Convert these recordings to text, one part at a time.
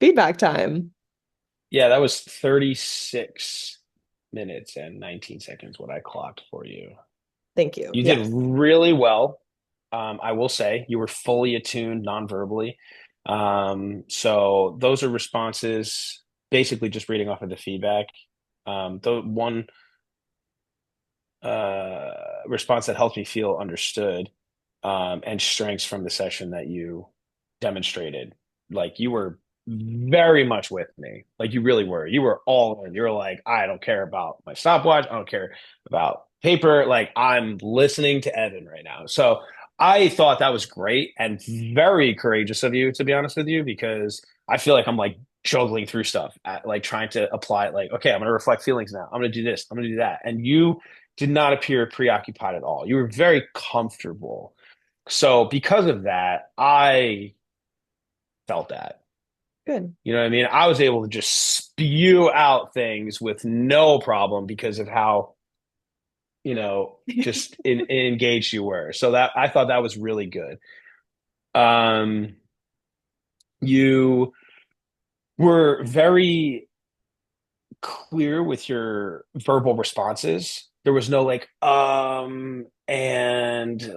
feedback time. Yeah, that was 36 minutes and 19 seconds what I clocked for you. Thank you. You did Yes. really well. I will say you were fully attuned non-verbally. So those are responses, basically just reading off of the feedback. The one response that helped me feel understood, and strengths from the session that you demonstrated. Like you were very much with me. Like you really were. You were all in. You were like, I don't care about my stopwatch. I don't care about paper. Like I'm listening to Evan right now. So I thought that was great and very courageous of you, to be honest with you, because I feel like I'm like juggling through stuff, like trying to apply it. Like, okay, I'm going to reflect feelings now. I'm going to do this. I'm going to do that. And you did not appear preoccupied at all. You were very comfortable. So because of that, I felt that. Good. You know what I mean? I was able to just spew out things with no problem because of how, just engaged you were. So that I thought that was really good. Um, you were very clear with your verbal responses. There was no like, and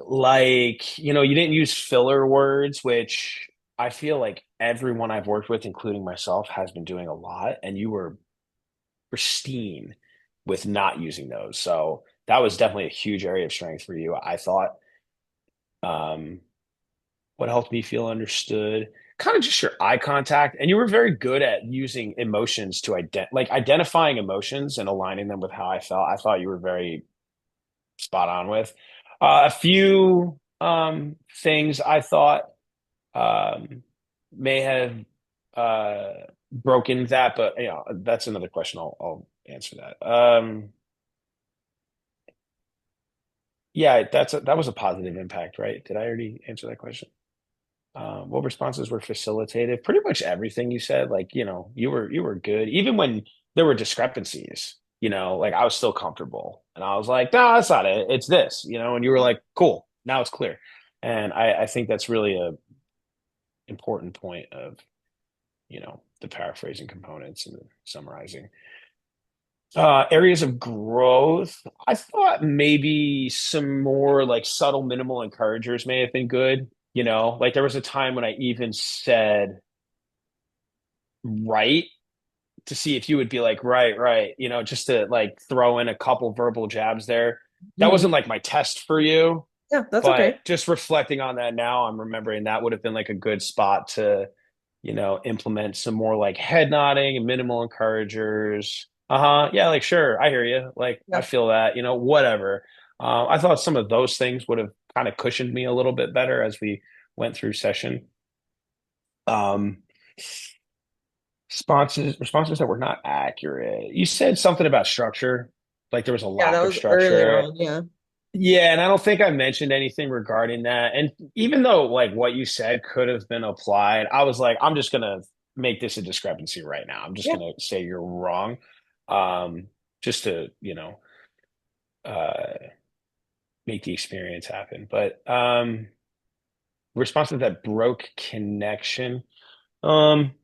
like, you didn't use filler words, which I feel like everyone I've worked with, including myself, has been doing a lot. And you were pristine with not using those. So that was definitely a huge area of strength for you, I thought. Um, what helped me feel understood, kind of just your eye contact, and you were very good at using emotions to identifying emotions and aligning them with how I felt. I thought you were very spot on with a few things I thought um may have broken that, but that's another question. I'll answer that. Yeah, that was a positive impact, right? Did I already answer that question? What responses were facilitated? Pretty much everything you said. Like, you were good. Even when there were discrepancies, like I was still comfortable. And I was like, no, that's not it. It's this, and you were like, cool, now it's clear. And I think that's really a important point of, the paraphrasing components and the summarizing. Areas of growth. I thought maybe some more like subtle minimal encouragers may have been good. Like there was a time when I even said right to see if you would be like, right, right, just to like throw in a couple verbal jabs there. That Mhm. wasn't like my test for you, Yeah, that's but okay. just reflecting on that now, I'm remembering that would have been like a good spot to, implement some more like head nodding and minimal encouragers. Uh-huh. Yeah, like sure, I hear you. Like I Yeah. feel that, whatever. I thought some of those things would have kind of cushioned me a little bit better as we went through session. Um, responses that were not accurate. You said something about structure, like there was a Yeah, that lack of was earlier structure. on. Yeah. Yeah, and I don't think I mentioned anything regarding that. And even though like what you said could have been applied, I was like, I'm just gonna make this a discrepancy right now. I'm just Yeah. gonna say you're wrong. Um, just to, make the experience happen. But responses that broke connection. Um,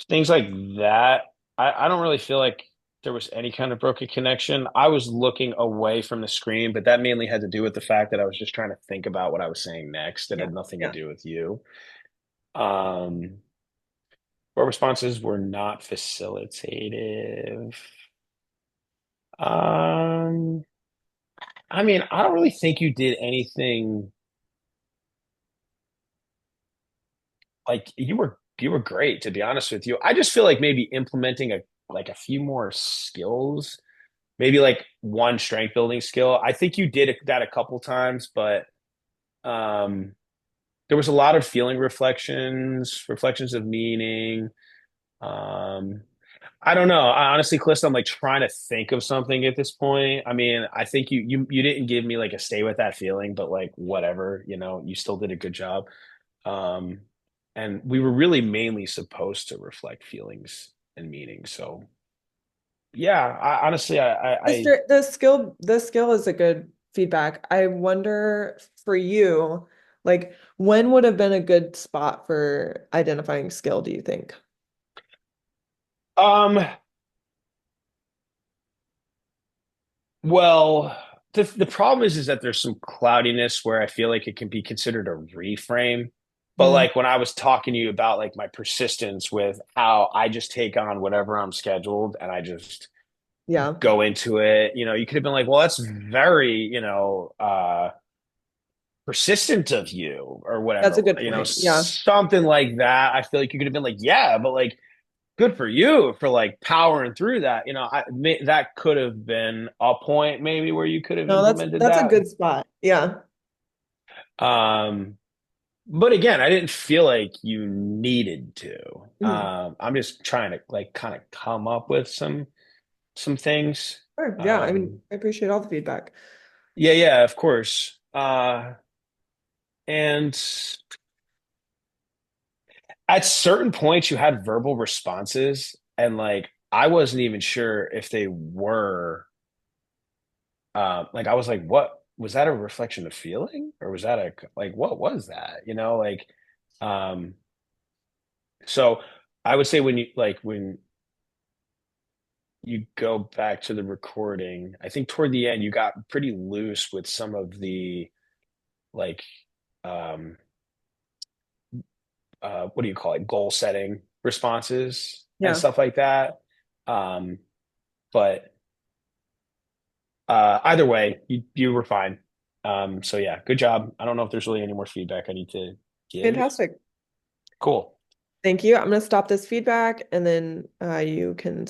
Things like that. I don't really feel like there was any kind of broken connection. I was looking away from the screen, but that mainly had to do with the fact that I was just trying to think about what I was saying next. It Yeah. had nothing to Yeah. do with you. Um, what responses were not facilitative? Um, I mean, I don't really think you did anything like you were great, to be honest with you. I just feel like maybe implementing a few more skills, maybe like one strength building skill. I think you did that a couple times, but um, there was a lot of feeling reflections of meaning. Um, I don't know. I honestly, Cliff, I'm like trying to think of something at this point. I mean, I think you didn't give me like a stay with that feeling, but like whatever, you still did a good job. Um, and we were really mainly supposed to reflect feelings and meaning. So yeah, honestly, The skill is a good feedback. I wonder for you, like when would have been a good spot for identifying skill, do you think? Um, well, the problem is that there's some cloudiness where I feel like it can be considered a reframe. But Mm, like when I was talking to you about like my persistence with how I just take on whatever I'm scheduled and I just yeah, go into it, you could have been like, well, that's very, persistent of you or that's whatever, a good point. Yeah. something like that. I feel like you could have been like, yeah, but like good for you for like powering through that. That could have been a point maybe where you could have No, implemented that's a that. good spot. Yeah. Um, but again, I didn't feel like you needed to. Mhm. I'm just trying to like kind of come up with some things. Sure. Yeah. I mean, Um, I appreciate all the feedback. yeah, yeah, of course. And at certain points, you had verbal responses, and like I wasn't even sure if they were. Like I was like, what was that a reflection of feeling, or was that a like what was that? Um. So I would say when you go back to the recording, I think toward the end you got pretty loose with some of the like um what do you call it, goal setting responses and Yeah. stuff like that. Um, but either way, you were fine. So yeah, good job. I don't know if there's really any more feedback I need to give. Fantastic. Cool. Thank you. I'm going to stop this feedback and then you can